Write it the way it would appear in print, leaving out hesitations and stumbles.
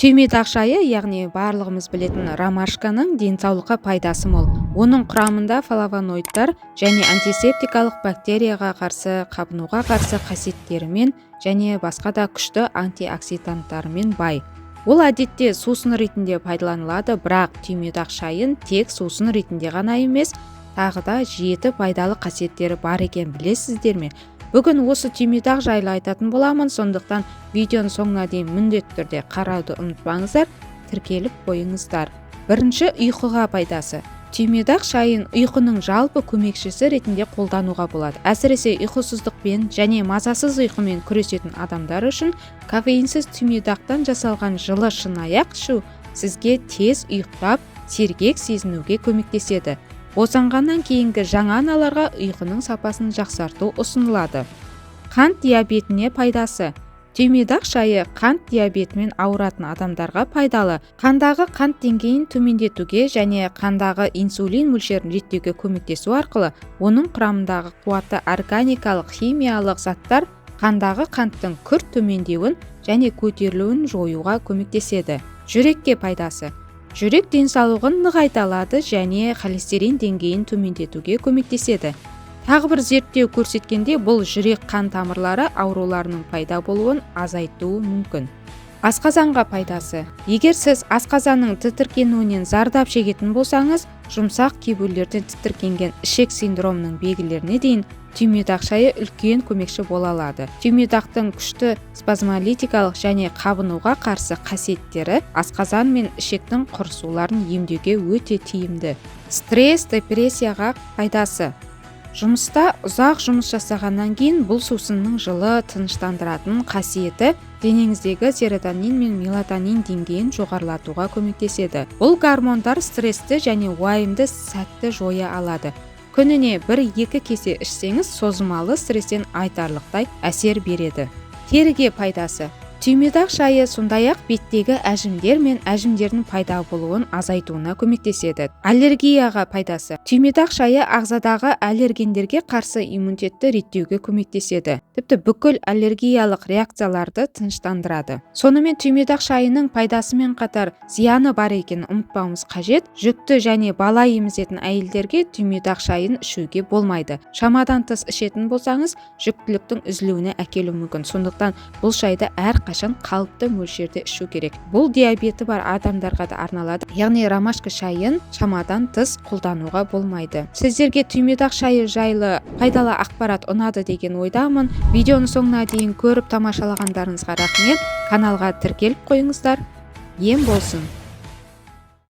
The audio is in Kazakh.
Түймедақ шайы, яғни барлығымыз білетін ромашканың денсаулыққа пайдасы мол. Оның құрамында флавоноидтар және антисептикалық бактерияға қарсы, қабынуға қарсы қасиеттерімен және басқа да күшті антиоксиданттарымен бай. Ол әдетте сусын ретінде пайдаланылады, бірақ түймедақ шайын тек сусын ретінде ғана емес, тағы да 7 пайдалы қасиеттері бар екен, білесіздер ме? Бүгін осы түймедақ жайлы айтатын боламын, сондықтан видеоның соңына дейін міндетті түрде қарауды ұмытпаңыздар, тіркеліп қойыңыздар. Бірінші, ұйқыға пайдасы. Түймедақ шайын ұйқының жалпы көмекшісі ретінде қолдануға болады. Әсіресе ұйқысыздықпен және мазасыз ұйқымен күресетін адамдар үшін кофеинсіз түймедақтан жасалған жылы шынаяқ ішу сізге тез ұйықтап, сергек сезінуге көмектеседі. Босанғаннан кейінгі жаңа аналарға ұйқының сапасын жақсарту ұсынылады. Қант диабетіне пайдасы. Түймедақ шайы қант диабетімен ауыратын адамдарға пайдалы. Қандағы қант деңгейін төмендетуге және қандағы инсулин мөлшерін реттеуге көмектесу арқылы оның құрамындағы қуатты органикалық химиялық заттар қандағы қанттың күрт төмендеуін және көтерілуін жоюға көмектеседі. Жүрекке пайдасы. Жүрек денсаулығын нығайта алады және холестерин деңгейін төмендетуге көмектеседі. Тағы бір зерттеу көрсеткенде, бұл жүрек қан тамырлары ауруларының пайда болуын азайтуы мүмкін. Асқазанға пайдасы. Егер сіз асқазанның тітіркенуінен зардап шегетін болсаңыз, жұмсақ кебулерден тітіркенген ішек синдромының белгілеріне дейін түймедақ шайы үлкен көмекші бола алады. Түймедақтың күшті спазмолитикалық және қабынуға қарсы қасиеттері асқазан мен ішектің құрысуларын емдеуге өте тиімді. Стресс, депрессияға пайдасы. Жұмыста ұзақ жұмыс жасағаннан кейін бұл сусынның жылы тыныштандыратын қасиеті денеңіздегі серотонин мен мелатонин деңгейін жоғарылатуға көмектеседі. Бұл гормондар стрессті және уайымды сәтті жоя алады. Күніне 1-2 кесе ішсеңіз, созылмалы стресстен айтарлықтай әсер береді. Теріге пайдасы. Түймедақ шайы сондай-ақ беттегі әжімдер мен әжімдердің пайда болуын азайтуына көмектеседі. Аллергияға пайдасы. Түймедақ шайы ағзадағы аллергендерге қарсы иммунитетті реттеуге көмектеседі. Тіпті бүкіл аллергиялық реакцияларды тыныштандырады. Сонымен түймедақ шайының пайдасымен қатар зияны бар екенін ұмытпауымыз қажет. Жүкті және бала емізетін әйелдерге түймедақ шайын ішуге болмайды. Шамадан тыс ішетін болсаңыз, жүктіліктің үзілуіне әкелуі мүмкін. Сондықтан бұл шайды әрқашан қалыпты мөлшерде ішу керек. Бұл диабеті бар адамдарға да арналады. Яғни ромашка шайын шамадан тыс қолдануға болмайды. Сіздерге түймедақ шайы жайлы пайдалы ақпарат ұнады деген ойдамын. Видеоның соңына дейін көріп тамашалағандарыңызға рахмет. Каналға тіркеліп қойыңыздар. Ем болсын.